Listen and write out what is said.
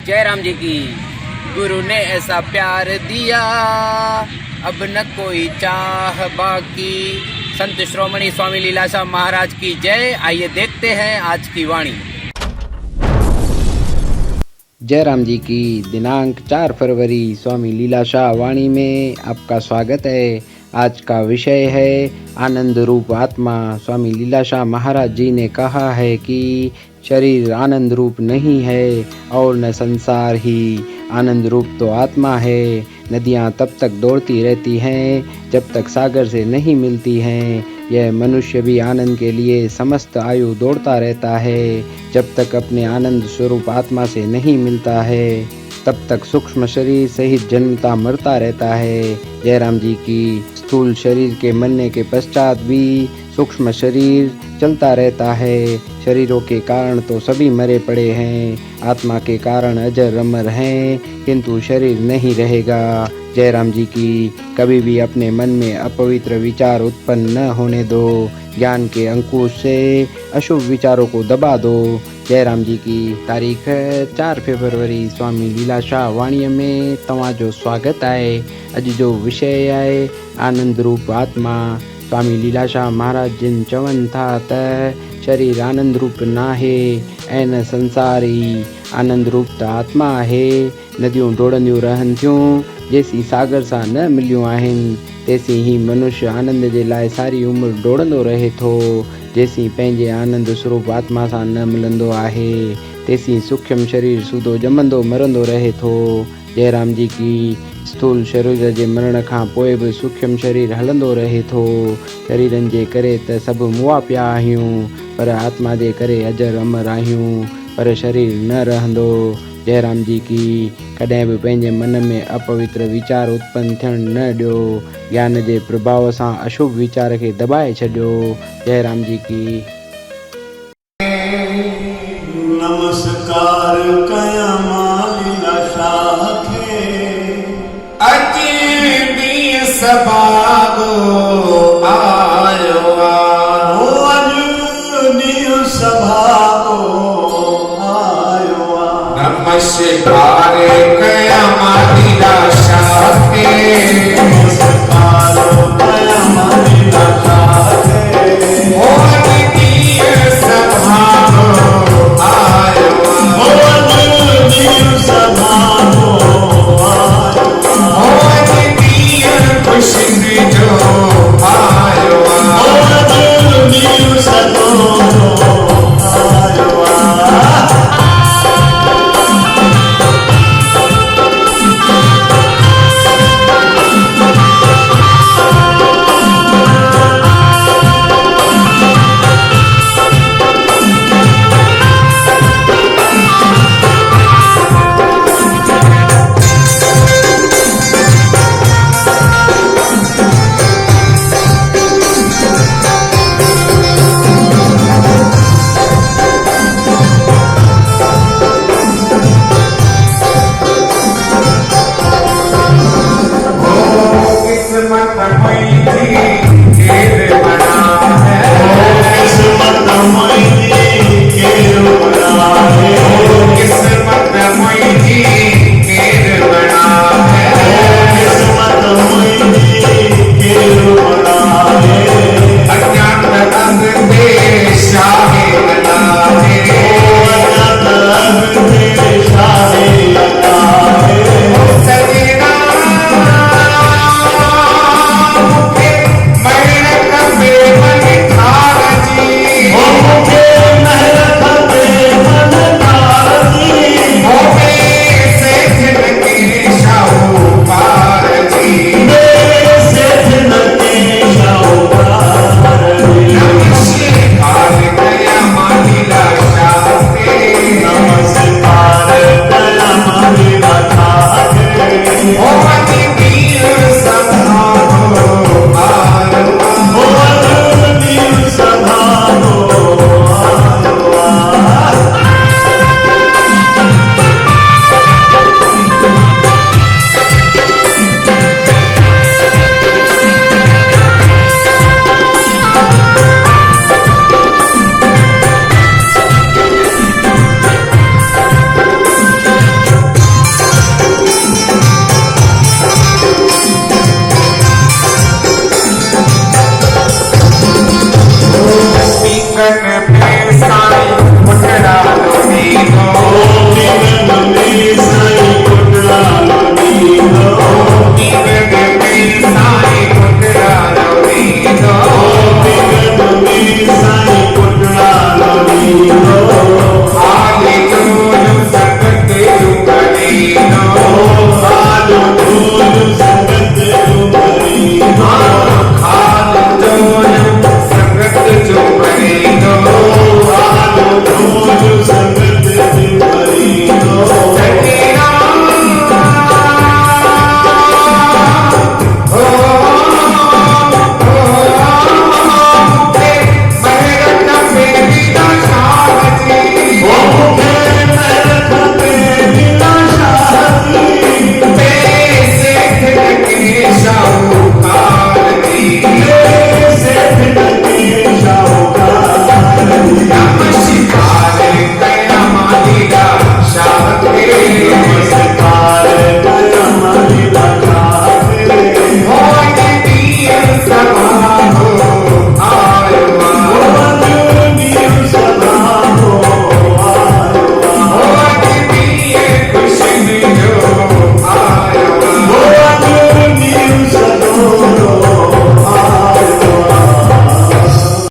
जय राम जी की। गुरु ने ऐसा प्यार दिया अब न कोई चाह बाकी। संत श्रोमणी स्वामी लीलाशाह महाराज की जय। आइए देखते हैं आज की वाणी। जय राम जी की। दिनांक 4 फरवरी स्वामी लीलाशाह वाणी में आपका स्वागत है। आज का विषय है आनंद रूप आत्मा। स्वामी लीलाशाह महाराज जी ने कहा है कि शरीर आनंद रूप नहीं है और न संसार ही। आनंद रूप तो आत्मा है। नदियाँ तब तक दौड़ती रहती हैं जब तक सागर से नहीं मिलती हैं। यह मनुष्य भी आनंद के लिए समस्त आयु दौड़ता रहता है। जब तक अपने आनंद स्वरूप आत्मा से नहीं मिलता है तब तक सूक्ष्म शरीर सहित जन्मता मरता रहता है। जयराम जी की। स्थूल शरीर के मरने के पश्चात भी सूक्ष्म शरीर चलता रहता है। शरीरों के कारण तो सभी मरे पड़े हैं, आत्मा के कारण अजर अमर हैं, किंतु शरीर नहीं रहेगा। जयराम जी की। कभी भी अपने मन में अपवित्र विचार उत्पन्न न होने दो। ज्ञान के अंकुश से अशुभ विचारों को दबा दो। जयराम जी की। तारीख 4 फरवरी स्वामी लीलाशाह वाणी में तव्हांजो स्वागत आहे। अॼु जो विषय आहे आनंद रूप आत्मा। स्वामी लीलाशाह महाराज जिन चवनि था त शरीर आनंद रूप नाहे ऐं न संसार ई। आनंद रूप त आत्मा आहे। नदियूं डोड़ंदियूं रहनि थियूं जेसीं सागर सां न मिलियूं आहिनि तेसीं ही मनुष्य आनंद जे लाइ सारी उमिरि डोड़ंदो रहे थो। जेसीं पंहिंजे आनंद स्वरूप आत्मा सां न मिलंदो आहे तेसीं सूक्ष्म शरीर सूदो ॼमंदो मरंदो रहे थो। जयराम जी की। स्थूल शरीर जे मरण खां पोइ बि सूक्ष्म शरीर हलंदो रहे थो। शरीरनि जे करे त सभु मुआ पिया आहियूं पर आत्मा जे करे अजर अमर आहियूं। पर शरीर न रहंदो। जयराम जी की। कॾहिं बि पंहिंजे मन में अपवित्र विचार उत्पन्न थियण न ॾियो। ज्ञान जे प्रभाव सां अशुभ विचार खे दबाए छॾियो। जयराम जी की। नमस्कार कयां मां लीलाशाह खे। अची ॾींहुं सभाॻो आयो आहे। अॼु ॾींहुं सभाॻो आयो आहे। नमस्कार कयां मां लीलाशाह खे।